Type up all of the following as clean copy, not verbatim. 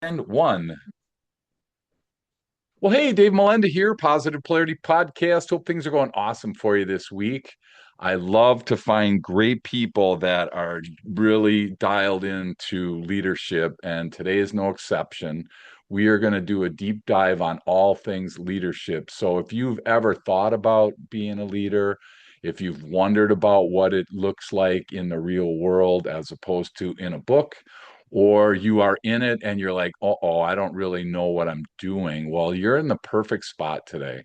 And one. Well, hey, Dave Melenda here, Positive Polarity Podcast. Hope things are going awesome for you this week. I love to find great people that are really dialed into leadership, and today is no exception. We are going to do a deep dive on all things leadership. So, if you've ever thought about being a leader, if you've wondered about what it looks like in the real world as opposed to in a book, or you are in it and you're like, oh, I don't really know what I'm doing. Well, you're in the perfect spot today.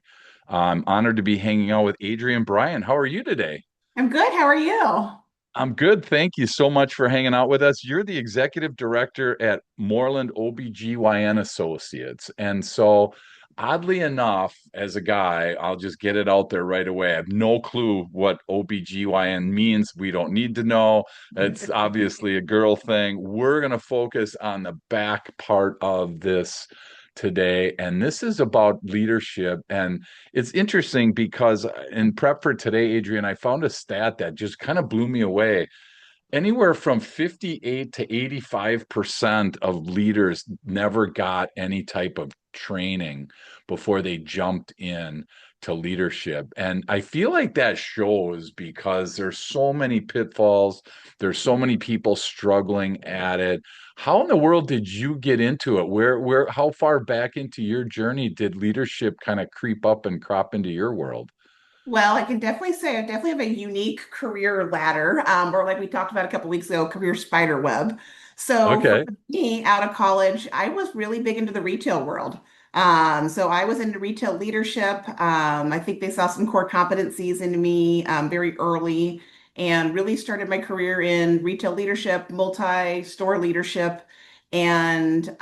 I'm honored to be hanging out with Adrienne Bryant. How are you today? I'm good. How are you? I'm good. Thank you so much for hanging out with us. You're the executive director at Moreland OBGYN Associates. And so, oddly enough, as a guy, I'll just get it out there right away. I have no clue what OBGYN means. We don't need to know. It's obviously a girl thing. We're going to focus on the back part of this today. And this is about leadership. And it's interesting because in prep for today, Adrian, I found a stat that just kind of blew me away. Anywhere from 58 to 85% of leaders never got any type of training before they jumped in to leadership. And I feel like that shows because there's so many pitfalls, there's so many people struggling at it. How in the world did you get into it? How far back into your journey did leadership kind of creep up and crop into your world? Well, I can definitely say I definitely have a unique career ladder, or like we talked about a couple weeks ago, career spider web. So for Okay. me, out of college, I was really big into the retail world. So I was into retail leadership. I think they saw some core competencies in me very early and really started my career in retail leadership, multi-store leadership, and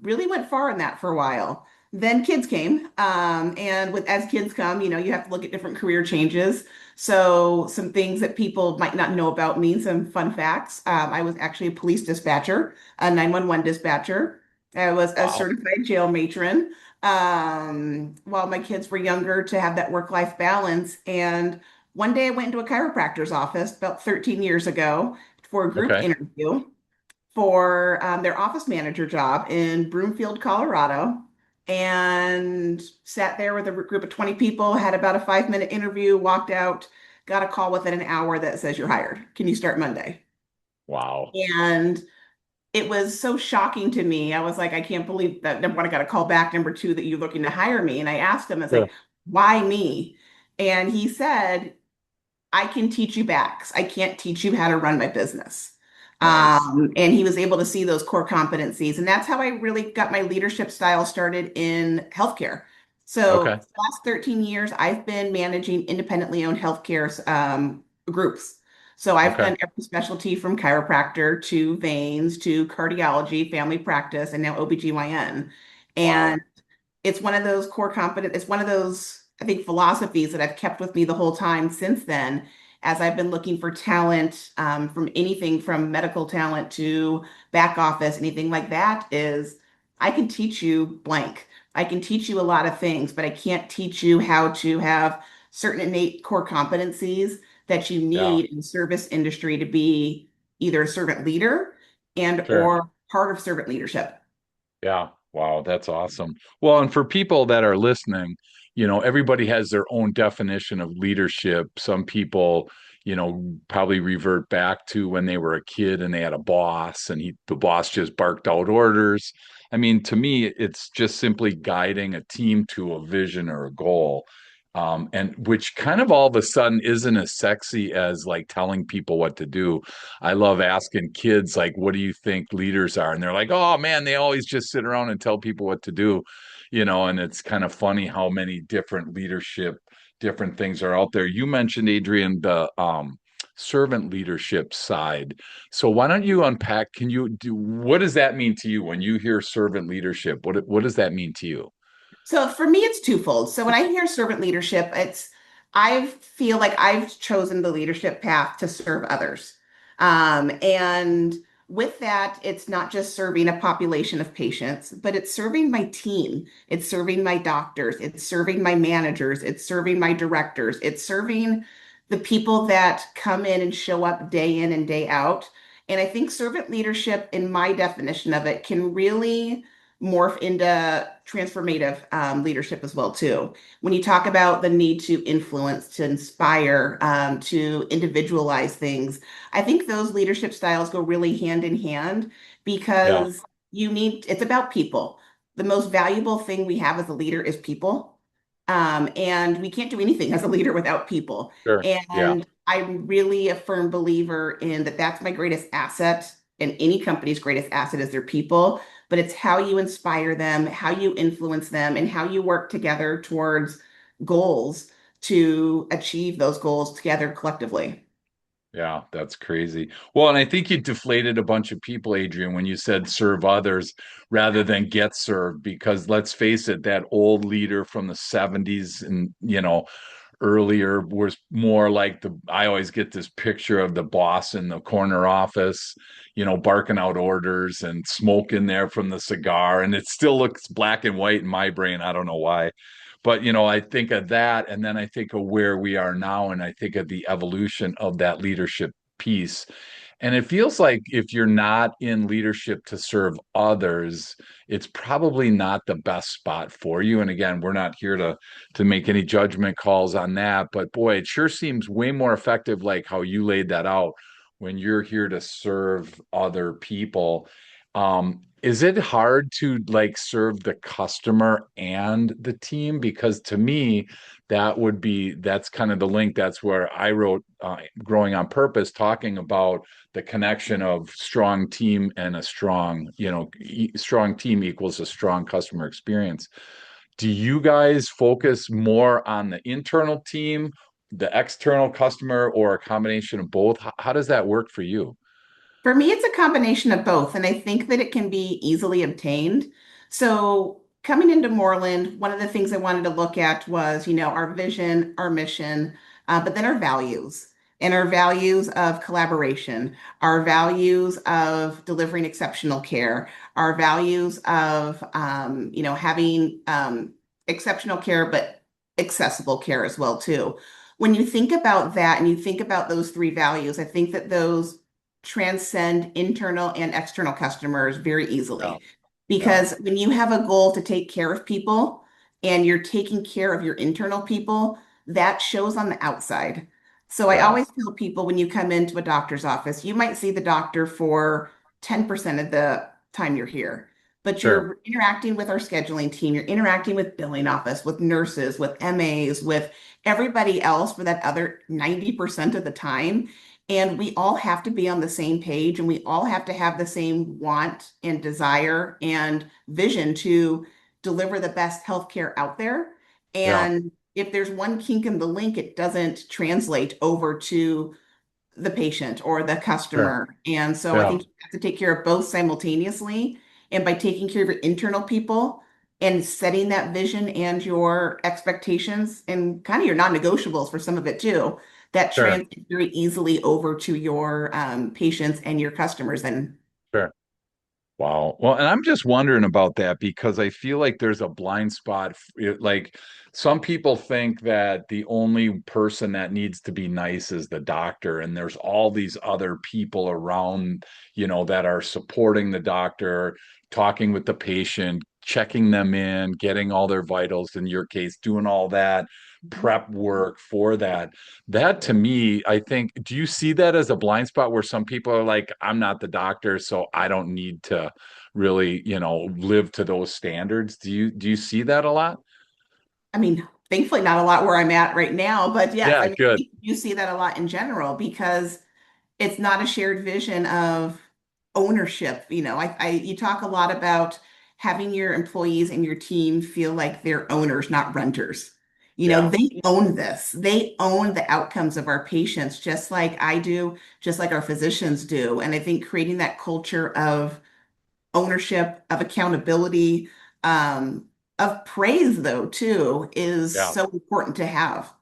really went far in that for a while. Then kids came, and with as kids come, you have to look at different career changes. So some things that people might not know about me, some fun facts. I was actually a police dispatcher, a 911 dispatcher. I was a Wow. certified jail matron, while my kids were younger to have that work-life balance. And one day I went into a chiropractor's office about 13 years ago for a group Okay. interview for their office manager job in Broomfield, Colorado, and sat there with a group of 20 people, had about a 5 minute interview, walked out, got a call within an hour that says you're hired. Can you start Monday? Wow. And it was so shocking to me. I was like, I can't believe that. Number one, I got a call back. Number two, that you're looking to hire me. And I asked him, I was Yeah. like, why me? And he said, I can teach you backs. I can't teach you how to run my business. Nice. And he was able to see those core competencies. And that's how I really got my leadership style started in healthcare. So, Okay. for the last 13 years, I've been managing independently owned healthcare groups. So, I've Okay. done every specialty from chiropractor to veins to cardiology, family practice, and now OBGYN. Wow. And it's one of those it's one of those, I think, philosophies that I've kept with me the whole time since then, as I've been looking for talent from anything from medical talent to back office, anything like that, is I can teach you blank. I can teach you a lot of things, but I can't teach you how to have certain innate core competencies that you Yeah. need in the service industry to be either a servant leader and Sure. or part of servant leadership. Yeah. Wow. That's awesome. Well, and for people that are listening, everybody has their own definition of leadership. Some people, probably revert back to when they were a kid and they had a boss and the boss just barked out orders. I mean, to me, it's just simply guiding a team to a vision or a goal. And which kind of all of a sudden isn't as sexy as like telling people what to do. I love asking kids, like, what do you think leaders are? And they're like, oh man, they always just sit around and tell people what to do, and it's kind of funny how many different leadership, different things are out there. You mentioned, Adrian, the servant leadership side. So why don't you unpack? Can you do what does that mean to you when you hear servant leadership? What does that mean to you? So for me, it's twofold. So when I hear servant leadership, I feel like I've chosen the leadership path to serve others. And with that, it's not just serving a population of patients, but it's serving my team. It's serving my doctors. It's serving my managers. It's serving my directors. It's serving the people that come in and show up day in and day out. And I think servant leadership, in my definition of it, can really morph into transformative leadership as well too. When you talk about the need to influence, to inspire, to individualize things, I think those leadership styles go really hand in hand Yeah, because it's about people. The most valuable thing we have as a leader is people. And we can't do anything as a leader without people. sure. Yeah, And I'm really a firm believer in that that's my greatest asset, and any company's greatest asset is their people. But it's how you inspire them, how you influence them, and how you work together towards goals to achieve those goals together collectively. yeah, that's crazy. Well, and I think you deflated a bunch of people, Adrian, when you said serve others rather than get served, because let's face it, that old leader from the 70s and, earlier was more like I always get this picture of the boss in the corner office, barking out orders and smoke in there from the cigar. And it still looks black and white in my brain. I don't know why. But, I think of that. And then I think of where we are now. And I think of the evolution of that leadership piece. And it feels like if you're not in leadership to serve others, it's probably not the best spot for you. And again, we're not here to make any judgment calls on that, but boy, it sure seems way more effective like how you laid that out when you're here to serve other people. Is it hard to like serve the customer and the team? Because to me, that's kind of the link. That's where I wrote Growing on Purpose, talking about the connection of strong team and a strong team equals a strong customer experience. Do you guys focus more on the internal team, the external customer, or a combination of both? How does that work for you? For me, it's a combination of both, and I think that it can be easily obtained. So, coming into Moreland, one of the things I wanted to look at was, our vision, our mission, but then our values and our values of collaboration, our values of delivering exceptional care, our values of, having exceptional care, but accessible care as well, too. When you think about that and you think about those three values, I think that those transcend internal and external customers very Yeah, easily. yeah, Because when you have a goal to take care of people and you're taking care of your internal people, that shows on the outside. So I yeah, always tell people when you come into a doctor's office, you might see the doctor for 10% of the time you're here, but sure. you're interacting with our scheduling team, you're interacting with billing office, with nurses, with MAs, with everybody else for that other 90% of the time. And we all have to be on the same page and we all have to have the same want and desire and vision to deliver the best healthcare out there. Yeah, And if there's one kink in the link, it doesn't translate over to the patient or the sure. customer. And so I Yeah, think you have to take care of both simultaneously. And by taking care of your internal people and setting that vision and your expectations and kind of your non-negotiables for some of it too, that sure. translates very easily over to your patients and your customers. And Sure. Wow. Well, and I'm just wondering about that because I feel like there's a blind spot. Like some people think that the only person that needs to be nice is the doctor, and there's all these other people around, that are supporting the doctor, talking with the patient, checking them in, getting all their vitals, in your case, doing all that prep work for that. That to me, I think, do you see that as a blind spot where some people are like, I'm not the doctor, so I don't need to really, live to those standards? Do you see that a lot? I mean, thankfully, not a lot where I'm at right now, but yes, Yeah, I mean, good. you see that a lot in general because it's not a shared vision of ownership. You talk a lot about having your employees and your team feel like they're owners, not renters. Yeah, They own this. They own the outcomes of our patients, just like I do, just like our physicians do. And I think creating that culture of ownership, of accountability, of praise, though, too, is yeah. so important to have.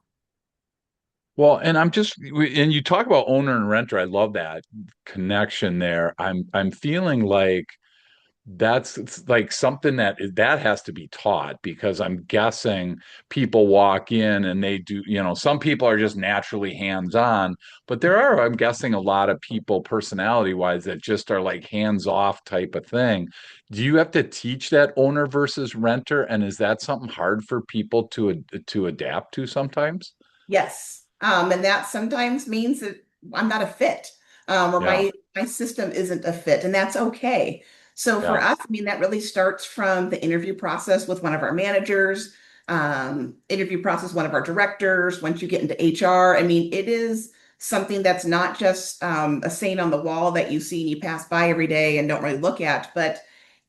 Well, and and you talk about owner and renter. I love that connection there. I'm feeling like That's it's like something that has to be taught because I'm guessing people walk in and they do, some people are just naturally hands-on, but there are, I'm guessing, a lot of people personality-wise that just are like hands-off type of thing. Do you have to teach that owner versus renter, and is that something hard for people to adapt to sometimes? Yes. And that sometimes means that I'm not a fit, or Yeah, my system isn't a fit, and that's okay. So for yeah, us, I mean, that really starts from the interview process with one of our managers, interview process, one of our directors. Once you get into HR, I mean, it is something that's not just a saying on the wall that you see and you pass by every day and don't really look at, but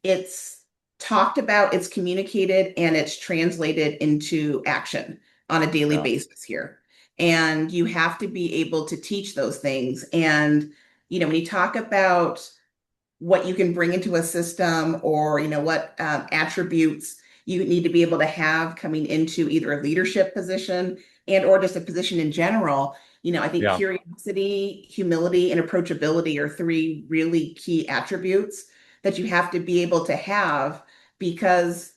it's talked about, it's communicated, and it's translated into action on a daily yeah, basis here. And you have to be able to teach those things. And, when you talk about what you can bring into a system or, what attributes you need to be able to have coming into either a leadership position and or just a position in general, I think yeah. curiosity, humility, and approachability are three really key attributes that you have to be able to have because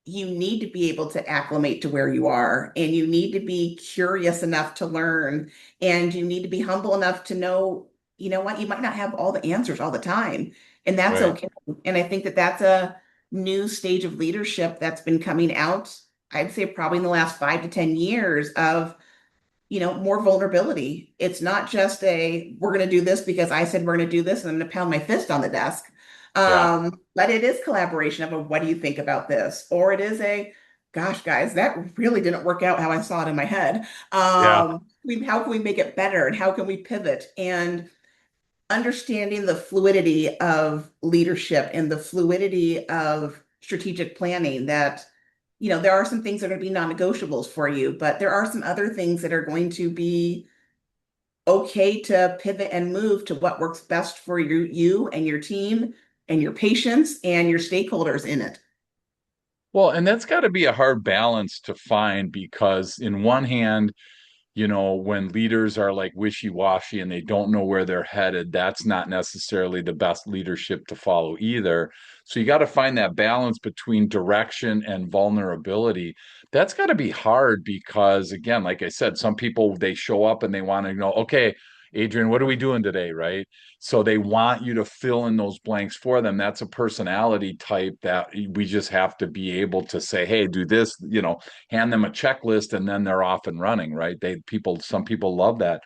you need to be able to acclimate to where you are and you need to be curious enough to learn and you need to be humble enough to know, what, you might not have all the answers all the time, and that's Right. okay. And I think that that's a new stage of leadership that's been coming out, I'd say probably in the last 5 to 10 years of more vulnerability. It's not just a, we're going to do this because I said we're going to do this and I'm going to pound my fist on the desk. Yeah, But it is collaboration of a, what do you think about this? Or it is a, gosh, guys, that really didn't work out how I saw it in my head. yeah. How can we make it better and how can we pivot? And understanding the fluidity of leadership and the fluidity of strategic planning that there are some things that are going to be non-negotiables for you, but there are some other things that are going to be okay to pivot and move to what works best for you and your team and your patients and your stakeholders in it. Well, and that's got to be a hard balance to find because, in one hand, when leaders are like wishy-washy and they don't know where they're headed, that's not necessarily the best leadership to follow either. So you got to find that balance between direction and vulnerability. That's got to be hard because, again, like I said, some people they show up and they want to know, okay, Adrian, what are we doing today? Right. So they want you to fill in those blanks for them. That's a personality type that we just have to be able to say, hey, do this, hand them a checklist and then they're off and running, right? Some people love that.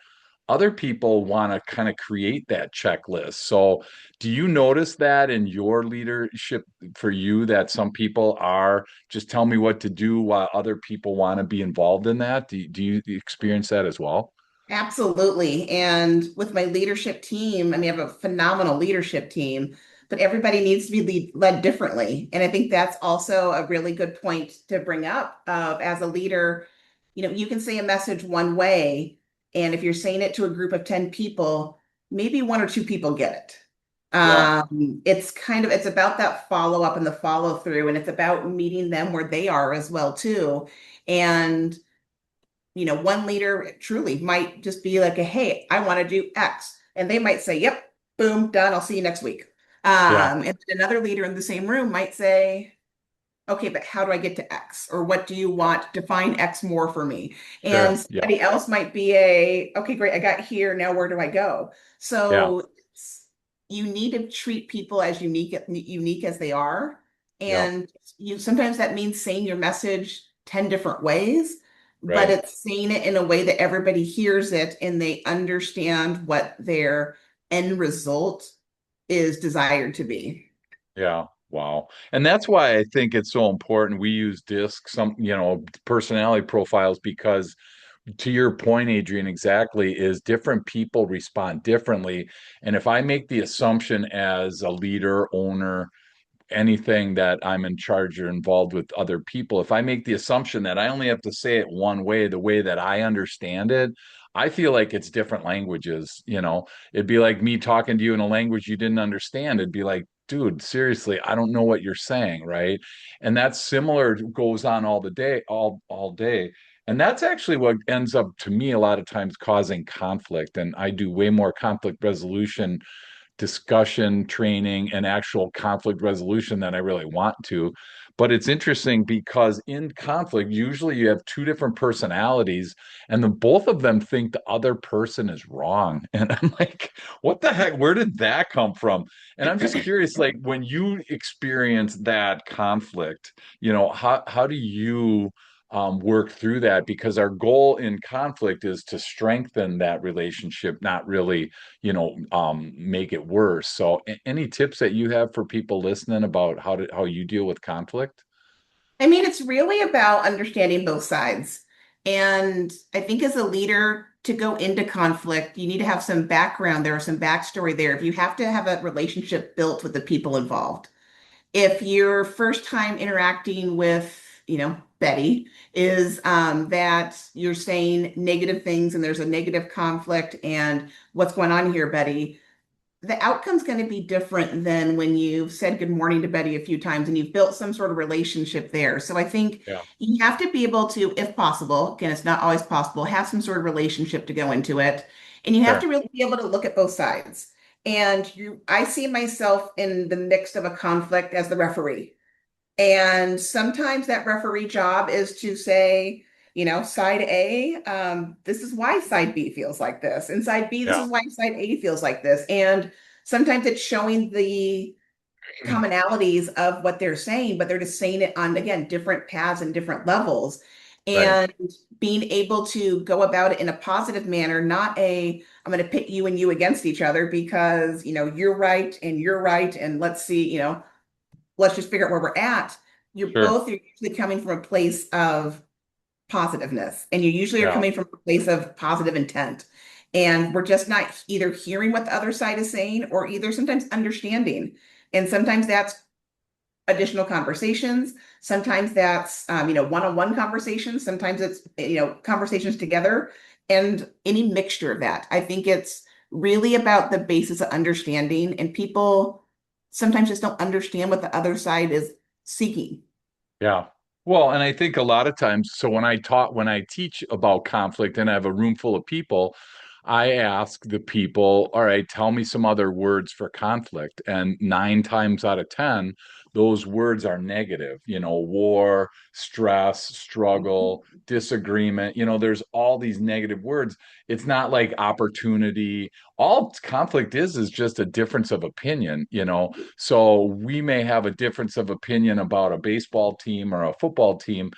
Other people want to kind of create that checklist. So, do you notice that in your leadership for you that some people are just tell me what to do while other people want to be involved in that? Do you experience that as well? Absolutely. And with my leadership team, I mean, I have a phenomenal leadership team, but everybody needs to be led differently. And I think that's also a really good point to bring up as a leader, you can say a message one way, and if you're saying it to a group of 10 people, maybe one or two people get it. Yeah, It's about that follow up and the follow through, and it's about meeting them where they are as well too. And one leader truly might just be like, hey, I want to do X. And they might say, yep, boom, done. I'll see you next week. yeah, And then another leader in the same room might say, okay, but how do I get to X? Or what do you want? Define X more for me. And sure. Yeah, somebody else might be a, okay, great, I got here. Now where do I go? yeah, So you need to treat people as unique as they are. yeah, And sometimes that means saying your message 10 different ways, but right. it's saying it in a way that everybody hears it and they understand what their end result is desired to be. Yeah. Wow. And that's why I think it's so important. We use disc, personality profiles because to your point, Adrian, exactly, is different people respond differently. And if I make the assumption as a leader, owner, anything that I'm in charge or involved with other people, if I make the assumption that I only have to say it one way, the way that I understand it, I feel like it's different languages. It'd be like me talking to you in a language you didn't understand. It'd be like, dude, seriously, I don't know what you're saying, right? And that's similar goes on all the day, all day. And that's actually what ends up to me a lot of times causing conflict. And I do way more conflict resolution discussion, training, and actual conflict resolution than I really want to. But it's interesting because in conflict, usually you have two different personalities, and then both of them think the other person is wrong. And I'm like, what the heck? Where did that come from? And I'm just curious, like when you experience that conflict, how do you work through that? Because our goal in conflict is to strengthen that relationship, not really, make it worse. So, any tips that you have for people listening about how you deal with conflict? I mean, it's really about understanding both sides. And I think as a leader, to go into conflict, you need to have some background there, some backstory there. If you have to have a relationship built with the people involved. If your first time interacting with, Betty is that you're saying negative things and there's a negative conflict and what's going on here, Betty? The outcome's going to be different than when you've said good morning to Betty a few times and you've built some sort of relationship there. So I think Yeah, you have to be able to, if possible, again, it's not always possible, have some sort of relationship to go into it. And you have sure. to really be able to look at both sides. I see myself in the mix of a conflict as the referee. And sometimes that referee job is to say, side A, this is why side B feels like this. And side B, this Yeah. is why side A feels like this. And sometimes it's showing the commonalities of what they're saying, but they're just saying it on, again, different paths and different levels. Right. And being able to go about it in a positive manner, not I'm going to pit you and you against each other because, you're right. And let's see, let's just figure out where we're at. Sure. You're usually coming from a place of positiveness, and you usually are Yeah. coming from a place of positive intent. And we're just not either hearing what the other side is saying or either sometimes understanding. And sometimes that's additional conversations. Sometimes that's, one-on-one conversations. Sometimes it's, conversations together and any mixture of that. I think it's really about the basis of understanding, and people sometimes just don't understand what the other side is seeking. Yeah. Well, and I think a lot of times, so when I teach about conflict and I have a room full of people, I ask the people, all right, tell me some other words for conflict. And 9 times out of 10, those words are negative, war, stress, struggle, disagreement. There's all these negative words. It's not like opportunity. All conflict is just a difference of opinion. So we may have a difference of opinion about a baseball team or a football team.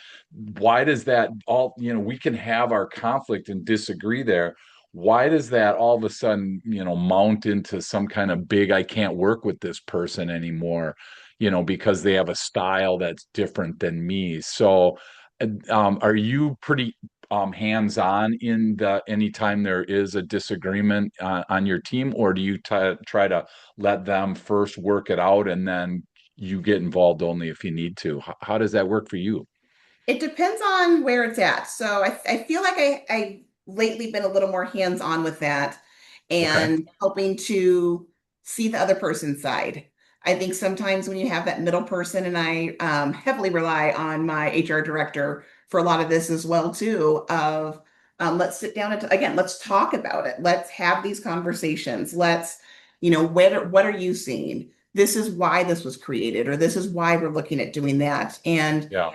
Why does that we can have our conflict and disagree there. Why does that all of a sudden, mount into some kind of big, I can't work with this person anymore, because they have a style that's different than me. So, are you pretty hands-on in the anytime there is a disagreement on your team, or do you try to let them first work it out and then you get involved only if you need to? How does that work for you? It depends on where it's at. So I feel like I lately been a little more hands-on with that Okay. and helping to see the other person's side. I think sometimes when you have that middle person, and I heavily rely on my HR director for a lot of this as well too, of let's sit down and again, let's talk about it. Let's have these conversations. Let's, what are you seeing? This is why this was created, or this is why we're looking at doing that. And Yeah.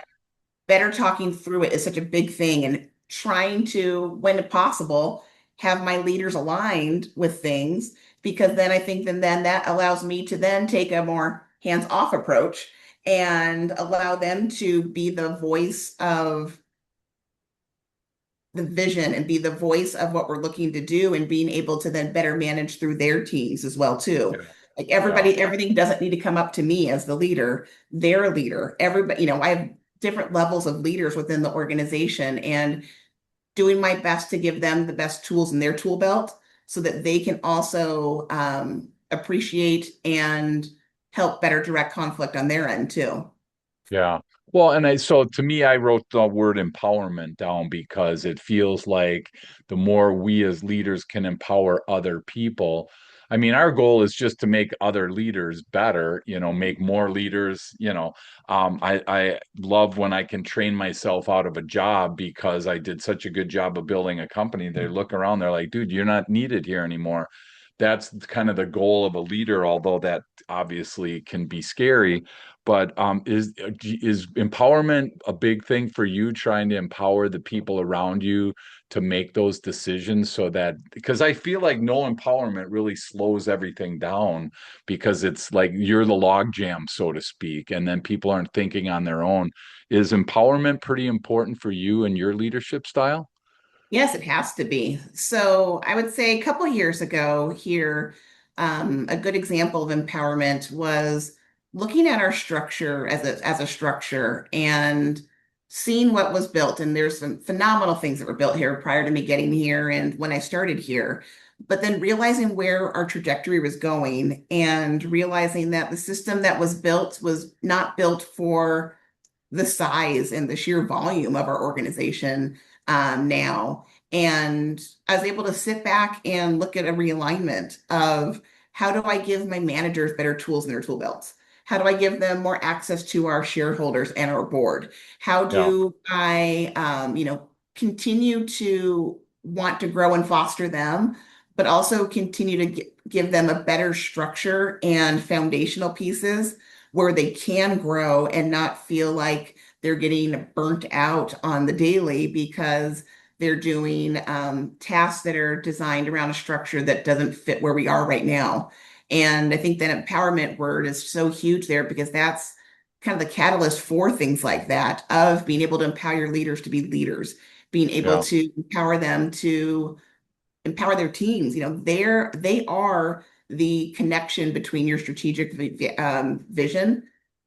better talking through it is such a big thing, and trying to, when possible, have my leaders aligned with things, because then I think then that allows me to then take a more hands-off approach and allow them to be the voice of the vision and be the voice of what we're looking to do, and being able to then better manage through their teams as well too. Yeah. Like Yeah. everything doesn't need to come up to me as the leader. They're a leader. Everybody, I have different levels of leaders within the organization, and doing my best to give them the best tools in their tool belt so that they can also appreciate and help better direct conflict on their end too. Yeah. Well, so to me, I wrote the word empowerment down because it feels like the more we as leaders can empower other people. I mean, our goal is just to make other leaders better, make more leaders, I love when I can train myself out of a job because I did such a good job of building a company. They look around, they're like, dude, you're not needed here anymore. that's kind of the goal of a leader, although that obviously can be scary. But is empowerment a big thing for you, trying to empower the people around you to make those decisions so that, because I feel like no empowerment really slows everything down because it's like you're the log jam, so to speak, and then people aren't thinking on their own. Is empowerment pretty important for you and your leadership style? Yes, it has to be. So I would say a couple years ago here, a good example of empowerment was looking at our structure as a structure and seeing what was built. And there's some phenomenal things that were built here prior to me getting here and when I started here. But then realizing where our trajectory was going and realizing that the system that was not built for the size and the sheer volume of our organization now. And I was able to sit back and look at a realignment of how do I give my managers better tools in their tool belts? How do I give them more access to our shareholders and our board? How Yeah, do I, continue to want to grow and foster them, but also continue to give them a better structure and foundational pieces where they can grow and not feel like they're getting burnt out on the daily because they're doing tasks that are designed around a structure that doesn't fit where we are right now. And I think that empowerment word is so huge there because that's kind of the catalyst for things like that, of being able to empower your leaders to be leaders, being able yeah, to empower them to empower their teams. They are the connection between your strategic vision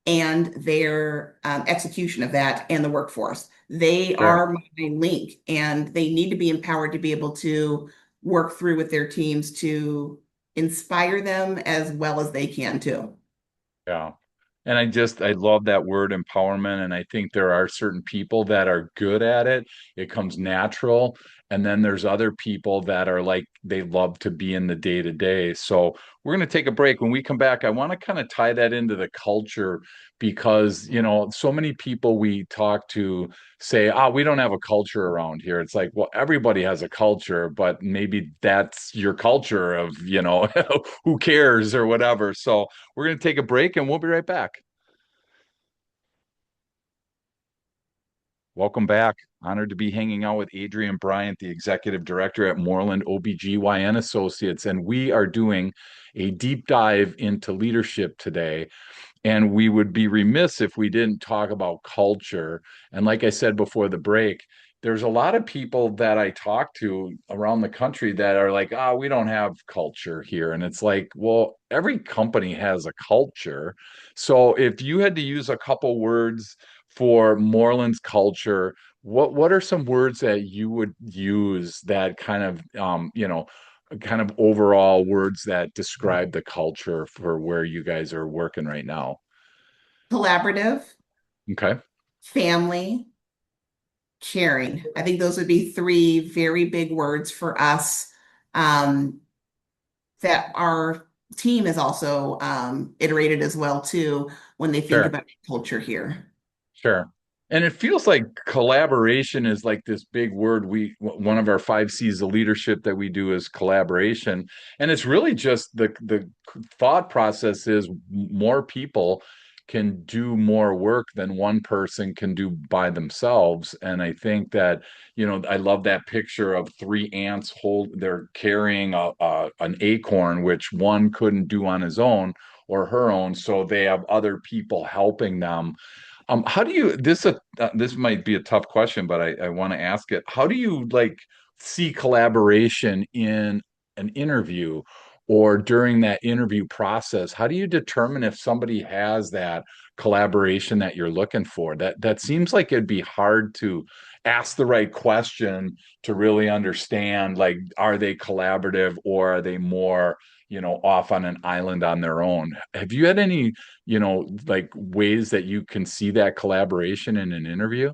and their execution of that and the workforce. They sure. are my link, and they need to be empowered to be able to work through with their teams to inspire them as well as they can too. Yeah. And I love that word empowerment. And I think there are certain people that are good at it. It comes natural. And then there's other people that are like, they love to be in the day to day. So we're going to take a break. When we come back, I want to kind of tie that into the culture because, so many people we talk to say, we don't have a culture around here. It's like, well, everybody has a culture, but maybe that's your culture of, who cares or whatever. So, we're going to take a break and we'll be right back. Welcome back. Honored to be hanging out with Adrienne Bryant, the executive director at Moreland OBGYN Associates. And we are doing a deep dive into leadership today. And we would be remiss if we didn't talk about culture. And like I said before the break, there's a lot of people that I talk to around the country that are like, we don't have culture here. And it's like, well, every company has a culture. So if you had to use a couple words for Moreland's culture, what are some words that you would use that kind of overall words that describe the culture for where you guys are working right now? Collaborative, Okay, family, caring. I think those would be three very big words for us um, that our team is also iterated as well too when they think sure. about culture here. Sure. And it feels like collaboration is like this big word. One of our 5 C's of leadership that we do is collaboration. And it's really just the thought process is more people can do more work than one person can do by themselves. And I think that, I love that picture of 3 ants they're carrying an acorn, which one couldn't do on his own or her own. So they have other people helping them. How do you this might be a tough question, but I want to ask it. How do you like see collaboration in an interview or during that interview process? How do you determine if somebody has that collaboration that you're looking for? That seems like it'd be hard to ask the right question to really understand, like, are they collaborative or are they more, off on an island on their own? Have you had any like ways that you can see that collaboration in an interview?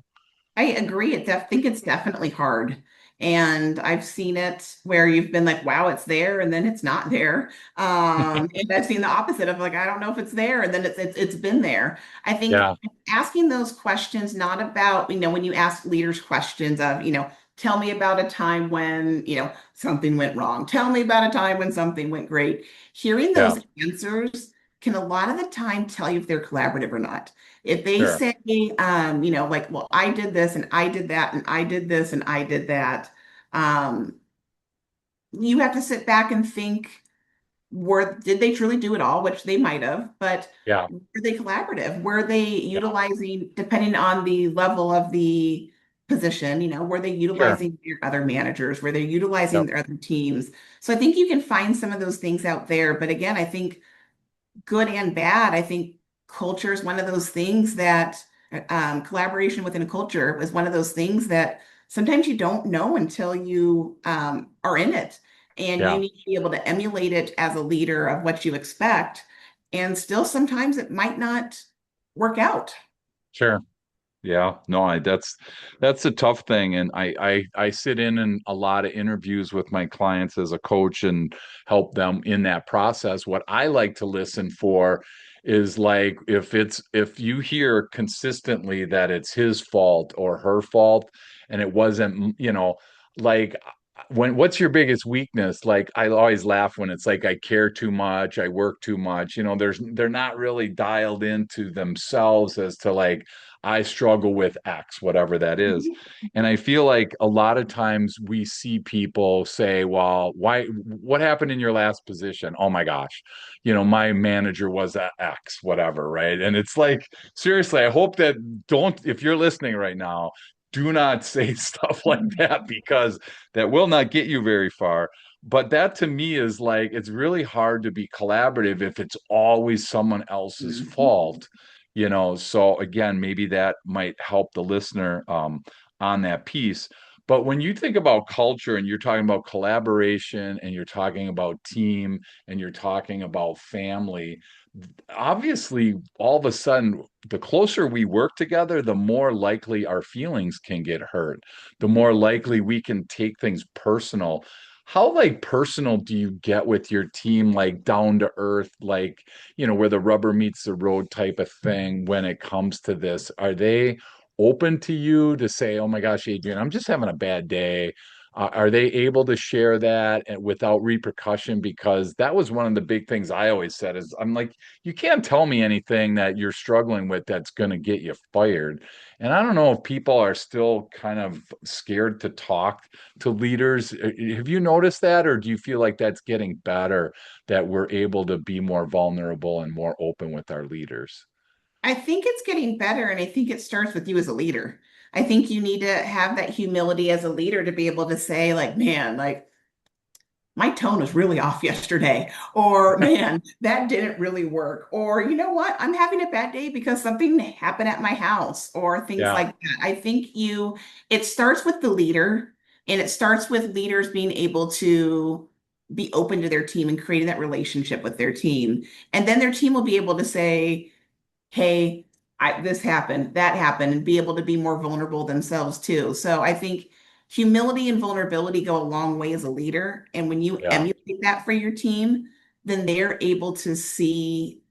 I agree. Think it's definitely hard. And I've seen it where you've been like, wow, it's there, and then it's not there. And I've seen the opposite of like, I don't know if it's there, and then it's been there. I think Yeah, asking those questions, not about, when you ask leaders questions of, Tell me about a time when, something went wrong. Tell me about a time when something went great. Hearing Yeah, those answers can a lot of the time tell you if they're collaborative or not. If they sure. say, like, well, I did this and I did that and I did this and I did that, um, you have to sit back and think, did they truly do it all? Which they might have, but Yeah, were they collaborative? Were they yeah, utilizing, depending on the level of the position, were they sure. utilizing their other managers? Were they utilizing Yep. their other teams? So I think you can find some of those things out there. But again, I think good and bad. I think culture is one of those things that collaboration within a culture is one of those things that sometimes you don't know until you are in it. And you Yeah, need to be able to emulate it as a leader of what you expect. And still, sometimes it might not work out. sure. Yeah, no, that's a tough thing, and I sit in a lot of interviews with my clients as a coach and help them in that process. What I like to listen for is like if you hear consistently that it's his fault or her fault, and it wasn't, like when what's your biggest weakness? Like I always laugh when it's like I care too much, I work too much. They're not really dialed into themselves as to like I struggle with X, whatever that is. Mhm. And I feel like a lot of times we see people say, well, what happened in your last position? Oh my gosh, my manager was at X, whatever, right? And it's like, seriously, I hope that if you're listening right now, do not say stuff like that because that will not get you very far. But that to me is like, it's really hard to be collaborative if it's always someone else's Mhm. fault. So again, maybe that might help the listener on that piece. But when you think about culture and you're talking about collaboration and you're talking about team and you're talking about family, obviously all of a sudden the closer we work together, the more likely our feelings can get hurt, the more likely we can take things personal. How like personal do you get with your team, like down to earth, like where the rubber meets the road type of thing when it comes to this? Are they open to you to say, oh my gosh, Adrienne, I'm just having a bad day? Are they able to share that without repercussion? Because that was one of the big things I always said is I'm like, you can't tell me anything that you're struggling with that's going to get you fired. And I don't know if people are still kind of scared to talk to leaders. Have you noticed that, or do you feel like that's getting better, that we're able to be more vulnerable and more open with our leaders? I think it's getting better, and I think it starts with you as a leader. I think you need to have that humility as a leader to be able to say, like, man, like, my tone was really off yesterday, or man, that didn't really work, or you know what, I'm having a bad day because something happened at my house, or things Yeah, like that. I think it starts with the leader, and it starts with leaders being able to be open to their team and creating that relationship with their team. And then their team will be able to say, hey, this happened, that happened, and be able to be more vulnerable themselves too. So I think humility and vulnerability go a long way as a leader. And when you yeah, emulate that for your team, then they're able to see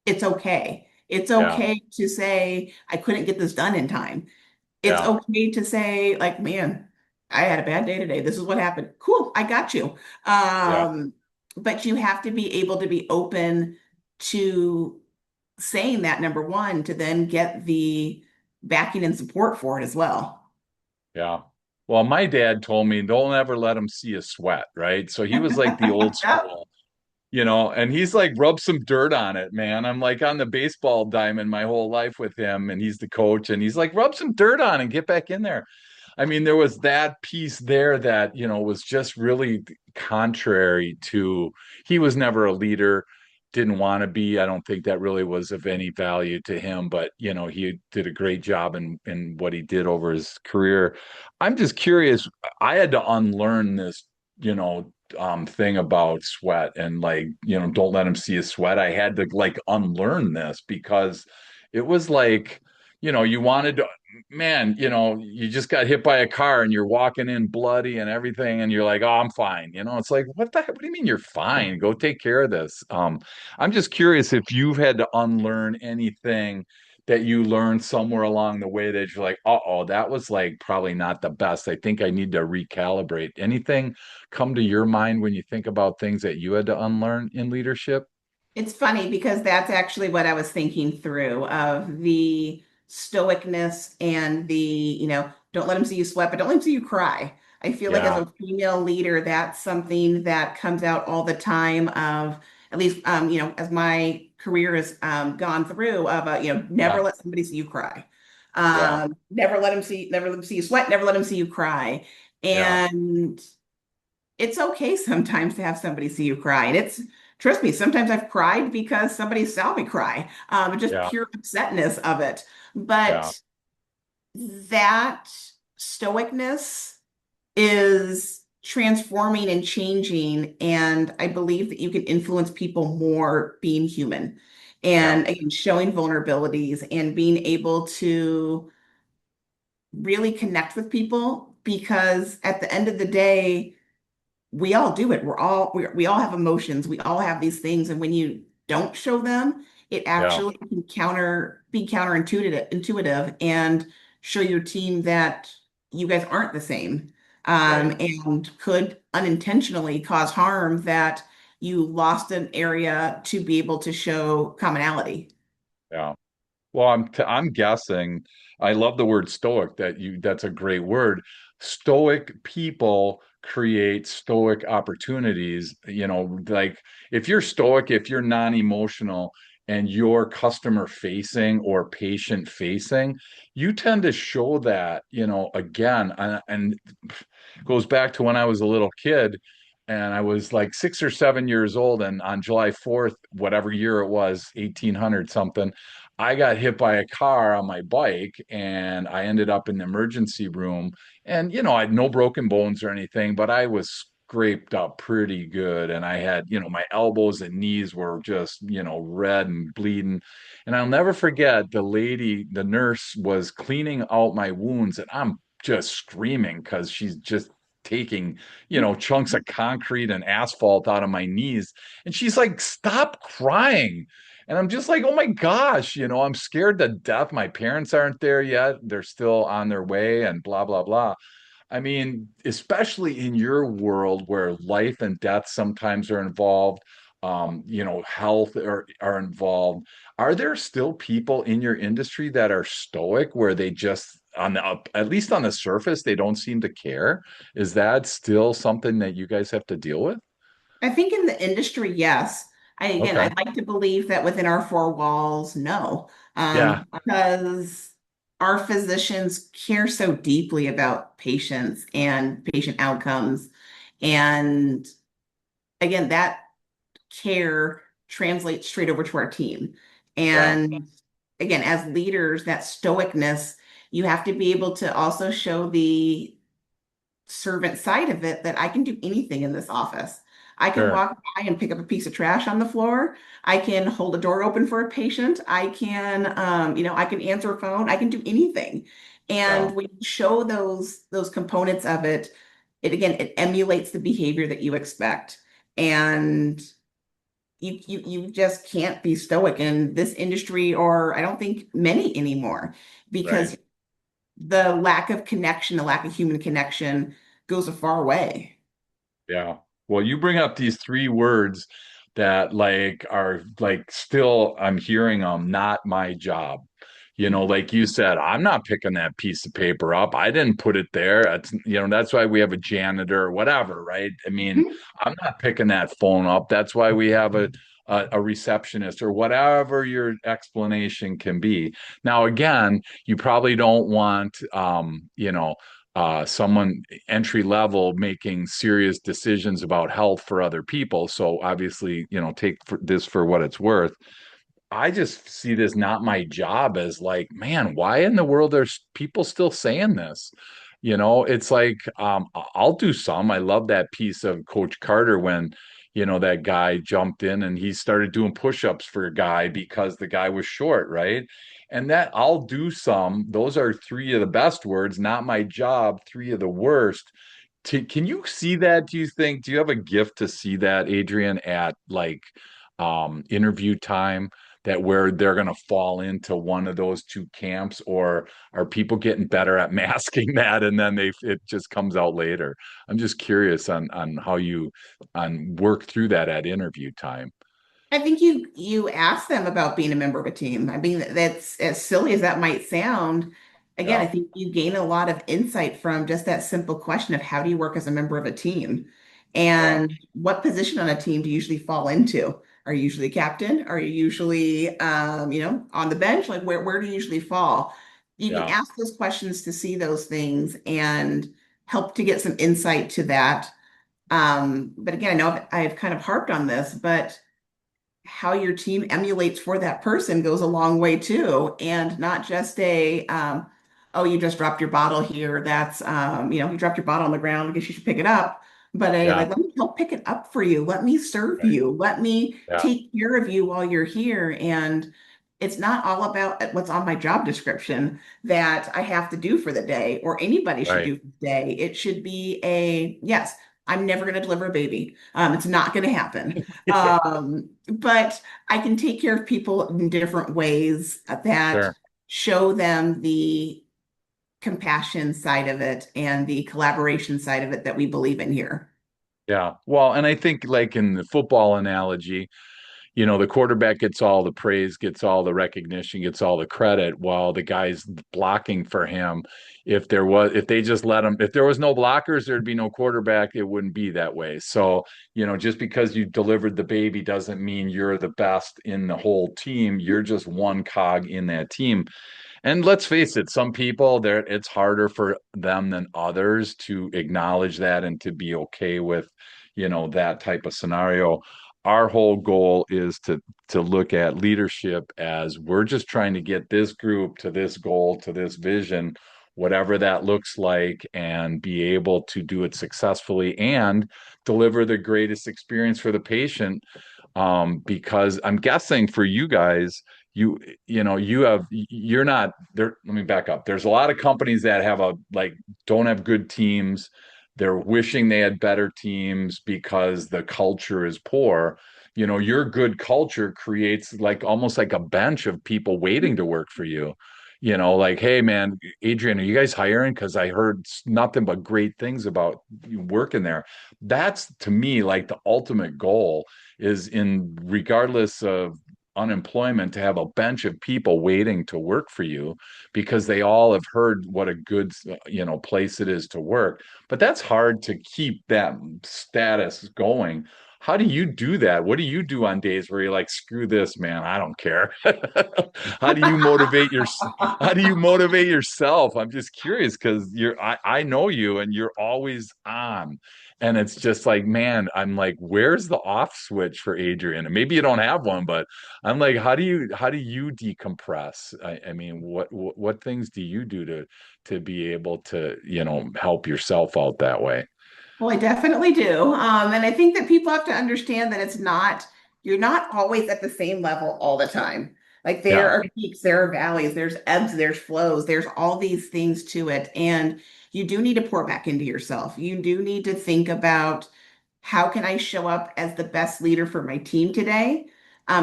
it's okay. It's yeah, okay to say, I couldn't get this done in time. It's yeah, okay to say, like, man, I had a bad day today. This is what happened. Cool, I got you. yeah, But you have to be able to be open to saying that, number one, to then get the backing and support for it as well. yeah. Well, my dad told me don't ever let him see a sweat, right? So he was like the old Yep. school. And he's like, rub some dirt on it, man. I'm like on the baseball diamond my whole life with him, and he's the coach, and he's like, rub some dirt on and get back in there. I mean, there was that piece there that, was just really contrary to, he was never a leader, didn't want to be. I don't think that really was of any value to him, but, he did a great job in what he did over his career. I'm just curious. I had to unlearn this, thing about sweat and like, don't let him see a sweat. I had to like unlearn this because it was like, you wanted to, man, you just got hit by a car and you're walking in bloody and everything, and you're like, oh, I'm fine. It's like, what do you mean you're fine? Go take care of this. I'm just curious if you've had to unlearn anything that you learned somewhere along the way that you're like, uh-oh, that was like probably not the best. I think I need to recalibrate. Anything come to your mind when you think about things that you had to unlearn in leadership? It's funny because that's actually what I was thinking through of the stoicness and don't let them see you sweat, but don't let them see you cry. I feel like as Yeah, a female leader, that's something that comes out all the time of at least as my career has gone through of never yeah, let somebody see you cry. yeah, Never let them see you sweat, never let them see you cry. yeah, And it's okay sometimes to have somebody see you cry. And trust me, sometimes I've cried because somebody saw me cry, just yeah, pure upsetness of it. yeah, But that stoicness is transforming and changing. And I believe that you can influence people more being human yeah, and again, showing vulnerabilities and being able to really connect with people because at the end of the day, we all do it. We all have emotions. We all have these things, and when you don't show them, it yeah, actually can be intuitive and show your team that you guys aren't the same, right. and could unintentionally cause harm that you lost an area to be able to show commonality. Yeah. Well, I'm guessing. I love the word stoic. That's a great word. Stoic people create stoic opportunities. Like if you're stoic, if you're non-emotional and you're customer facing or patient facing, you tend to show that, again, and goes back to when I was a little kid and I was like 6 or 7 years old. And on July 4th, whatever year it was, 1800 something, I got hit by a car on my bike and I ended up in the emergency room. And, I had no broken bones or anything, but I was scraped up pretty good. And I had, my elbows and knees were just, red and bleeding. And I'll never forget the nurse was cleaning out my wounds and I'm just screaming because she's just taking, chunks of concrete and asphalt out of my knees. And she's like, stop crying. And I'm just like, oh my gosh, I'm scared to death. My parents aren't there yet. They're still on their way and blah, blah, blah. I mean, especially in your world where life and death sometimes are involved, health are involved. Are there still people in your industry that are stoic where they just on the up, at least on the surface, they don't seem to care? Is that still something that you guys have to deal with? I think in the industry, yes. Okay. I'd like to believe that within our four walls, no, Yeah. because our physicians care so deeply about patients and patient outcomes. And again, that care translates straight over to our team. Yeah. And again, as leaders, that stoicness, you have to be able to also show the servant side of it that I can do anything in this office. I can Sure. walk by and pick up a piece of trash on the floor. I can hold a door open for a patient. I can answer a phone. I can do anything. Yeah. And when you show those components of it, it emulates the behavior that you expect. And you just can't be stoic in this industry, or I don't think many anymore, Right. because the lack of connection, the lack of human connection goes a far way. Yeah. Well, you bring up these three words that like are like still I'm hearing them, not my job. Like you said, I'm not picking that piece of paper up. I didn't put it there. That's why we have a janitor or whatever, right? I mean, Mhm. I'm not picking that phone up. That's why we have a receptionist or whatever your explanation can be. Now, again, you probably don't want someone entry level making serious decisions about health for other people. So obviously, this for what it's worth. I just see this not my job as like, man, why in the world are people still saying this? It's like I'll do some. I love that piece of Coach Carter when, that guy jumped in and he started doing push-ups for a guy because the guy was short, right? And that I'll do some. Those are three of the best words, not my job, three of the worst. Can you see that? Do you have a gift to see that, Adrian, at like interview time? that where they're going to fall into one of those two camps, or are people getting better at masking that and then it just comes out later? I'm just curious on how you on work through that at interview time. I think you ask them about being a member of a team. I mean, that's as silly as that might sound. Again, I Yeah, think you gain a lot of insight from just that simple question of how do you work as a member of a team? yeah, And what position on a team do you usually fall into? Are you usually captain? Are you usually on the bench? Like where do you usually fall? You can yeah, ask those questions to see those things and help to get some insight to that. But again, I know I've kind of harped on this, but how your team emulates for that person goes a long way too. And not just oh, you just dropped your bottle here. That's, you dropped your bottle on the ground. I guess you should pick it up. But yeah, like, let me help pick it up for you. Let me serve right, you. Let me yeah, take care of you while you're here. And it's not all about what's on my job description that I have to do for the day or anybody should right. do for the day. It should be yes, I'm never going to deliver a baby. It's not going to happen. But I can take care of people in different ways that Sure. show them the compassion side of it and the collaboration side of it that we believe in here. Yeah. Well, and I think like in the football analogy, the quarterback gets all the praise, gets all the recognition, gets all the credit, while the guys blocking for him, if they just let him, if there was no blockers, there'd be no quarterback. It wouldn't be that way. So, just because you delivered the baby doesn't mean you're the best in the whole team. You're just one cog in that team. And let's face it, some people there it's harder for them than others to acknowledge that and to be okay with, that type of scenario. Our whole goal is to look at leadership as we're just trying to get this group to this goal, to this vision, whatever that looks like, and be able to do it successfully and deliver the greatest experience for the patient. Because I'm guessing for you guys, you you're not there. Let me back up. There's a lot of companies that have don't have good teams. They're wishing they had better teams because the culture is poor. Your good culture creates like almost like a bench of people waiting to work for you. Like, hey man, Adrienne, are you guys hiring? Because I heard nothing but great things about you working there. That's to me like the ultimate goal is in regardless of unemployment to have a bench of people waiting to work for you because they all have heard what a good place it is to work, but that's hard to keep that status going. How do you do that? What do you do on days where you're like, screw this, man, I don't care? how do you motivate your how do you motivate yourself? I'm just curious because I know you and you're always on. And it's just like, man, I'm like, where's the off switch for Adrienne? And maybe you don't have one, but I'm like, how do you decompress? I mean, what things do you do to be able to, help yourself out that way? Well, I definitely do. And I think that people have to understand that you're not always at the same level all the time. Like there Yeah, are peaks, there are valleys, there's ebbs, there's flows, there's all these things to it. And you do need to pour back into yourself. You do need to think about how can I show up as the best leader for my team today?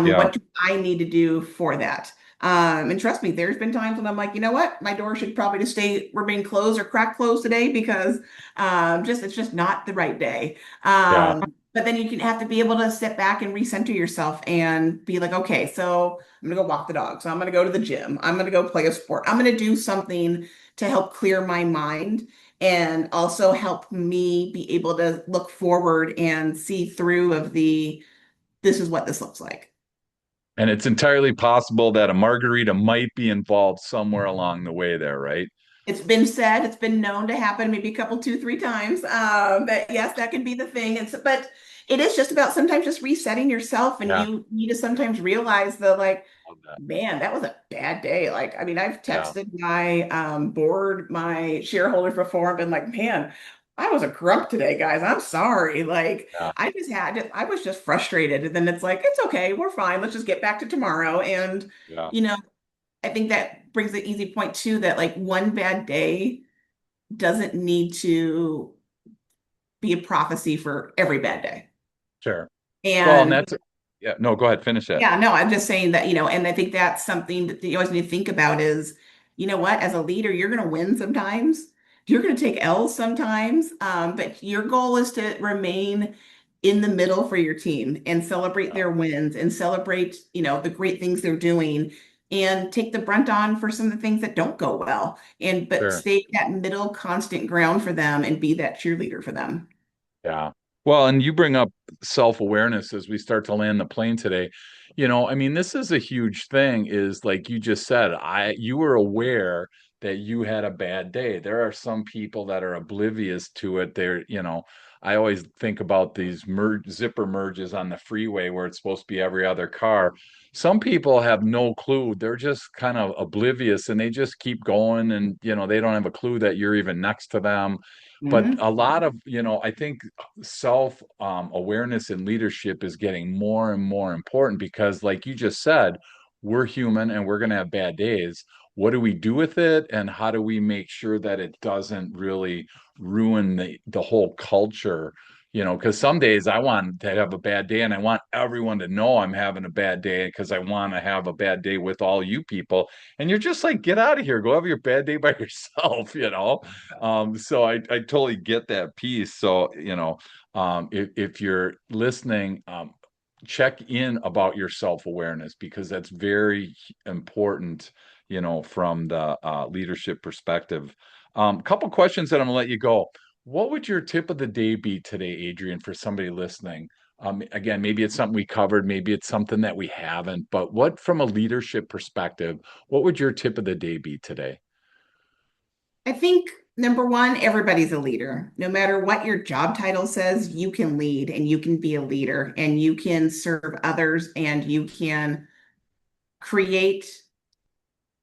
yeah, What do I need to do for that? And trust me, there's been times when I'm like, you know what, my door should probably just remain closed or crack closed today because just it's just not the right day. yeah. But then you can have to be able to step back and recenter yourself and be like, okay, so I'm gonna go walk the dog. So I'm gonna go to the gym. I'm gonna go play a sport. I'm gonna do something to help clear my mind and also help me be able to look forward and see through of this is what this looks like. And it's entirely possible that a margarita might be involved somewhere along the way there, right? It's been said, it's been known to happen maybe a couple, two, three times. But yes, that can be the thing. But it is just about sometimes just resetting yourself, and Yeah, you need to sometimes realize the like, love that. man, that was a bad day. Like, I mean, I've Yeah, texted my board, my shareholders before and been like, man, I was a grump today, guys. I'm sorry. Like, yeah, I was just frustrated. And then it's like, it's okay, we're fine. Let's just get back to tomorrow. And, yeah. you know, I think that brings the easy point too that like one bad day doesn't need to be a prophecy for every bad day. Sure. Well, and And that's Yeah, no, go ahead, finish that. Yeah, no, I'm just saying that, and I think that's something that you always need to think about is, you know what, as a leader, you're going to win sometimes. You're going to take L's sometimes, but your goal is to remain in the middle for your team and celebrate Yeah, their wins and celebrate, the great things they're doing and take the brunt on for some of the things that don't go well. But sure. stay that middle constant ground for them and be that cheerleader for them. Yeah. Well, and you bring up self-awareness as we start to land the plane today. I mean, this is a huge thing, is like you just said, you were aware that you had a bad day. There are some people that are oblivious to it. I always think about these zipper merges on the freeway where it's supposed to be every other car. Some people have no clue. They're just kind of oblivious and they just keep going, and they don't have a clue that you're even next to them. But Mhm. a lot of, I think self awareness and leadership is getting more and more important because, like you just said, we're human and we're going to have bad days. What do we do with it, and how do we make sure that it doesn't really ruin the whole culture? Because some days I want to have a bad day and I want everyone to know I'm having a bad day because I want to have a bad day with all you people. And you're just like, get out of here, go have your bad day by yourself. So I totally get that piece. So, if you're listening, check in about your self-awareness because that's very important, from the leadership perspective. Couple questions that I'm gonna let you go. What would your tip of the day be today, Adrienne, for somebody listening? Again, maybe it's something we covered, maybe it's something that we haven't, but what, from a leadership perspective, what would your tip of the day be today? I think number one, everybody's a leader. No matter what your job title says, you can lead and you can be a leader and you can serve others and you can create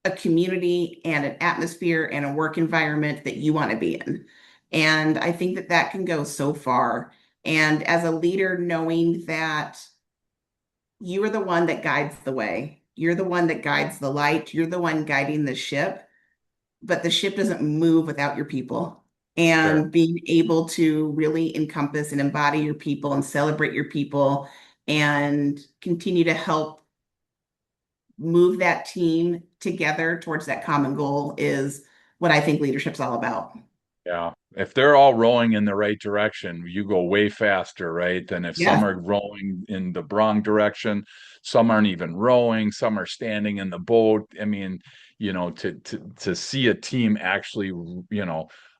a community and an atmosphere and a work environment that you want to be in. And I think that that can go so far. And as a leader, knowing that you are the one that guides the way, you're the one that guides the light, you're the one guiding the ship, but the ship doesn't move without your people. Sure. And being able to really encompass and embody your people and celebrate your people and continue to help move that team together towards that common goal is what I think leadership's all about. Yeah. If they're all rowing in the right direction, you go way faster, right? Than if some Yeah. are rowing in the wrong direction, some aren't even rowing, some are standing in the boat. I mean, to see a team actually,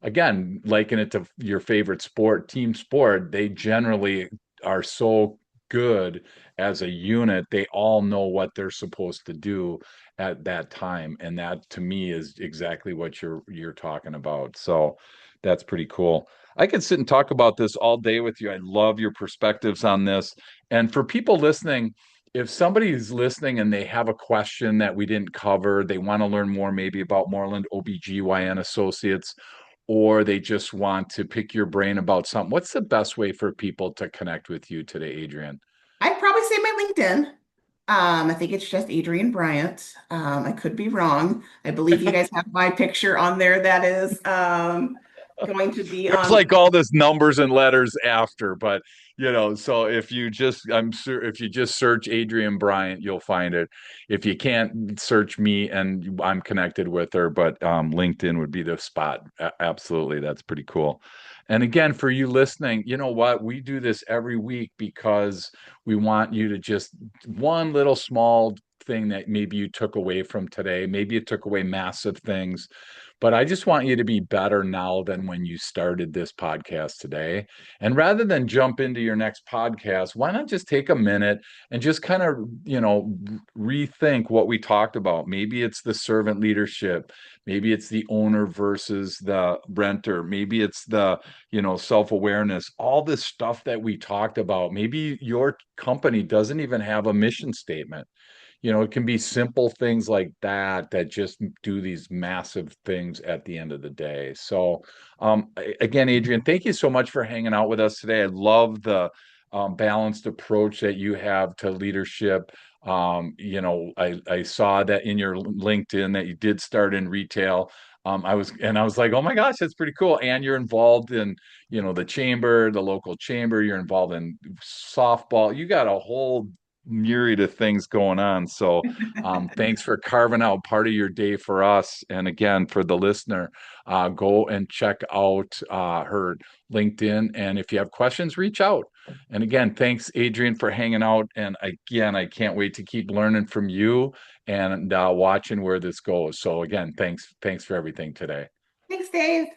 again, liken it to your favorite sport, team sport, they generally are so good as a unit. They all know what they're supposed to do at that time. And that to me is exactly what you're talking about. So that's pretty cool. I could sit and talk about this all day with you. I love your perspectives on this. And for people listening, if somebody's listening and they have a question that we didn't cover, they want to learn more maybe about Moreland OBGYN Associates, or they just want to pick your brain about something, what's the best way for people to connect with you today, Adrienne? I'd probably say my LinkedIn. I think it's just Adrienne Bryant. I could be wrong. I believe you guys have my picture on there that is going to be There's on. like all this numbers and letters after, but so if you just, I'm sure if you just search Adrienne Bryant, you'll find it. If you can't, search me and I'm connected with her, but LinkedIn would be the spot. Absolutely. That's pretty cool. And again, for you listening, you know what? We do this every week because we want you to just one little small thing that maybe you took away from today. Maybe you took away massive things, but I just want you to be better now than when you started this podcast today. And rather than jump into your next podcast, why not just take a minute and just kind of, rethink what we talked about? Maybe it's the servant leadership. Maybe it's the owner versus the renter. Maybe it's the, self-awareness, all this stuff that we talked about. Maybe your company doesn't even have a mission statement. It can be simple things like that that just do these massive things at the end of the day. So, again, Adrienne, thank you so much for hanging out with us today. I love the balanced approach that you have to leadership. I saw that in your LinkedIn that you did start in retail. I was like, oh my gosh, that's pretty cool. And you're involved in, the chamber, the local chamber. You're involved in softball. You got a whole myriad of things going on. So, thanks for carving out part of your day for us. And again, for the listener, go and check out her LinkedIn. And if you have questions, reach out. And again, thanks, Adrienne, for hanging out. And again, I can't wait to keep learning from you and watching where this goes. So again, thanks for everything today. Thanks, Dave.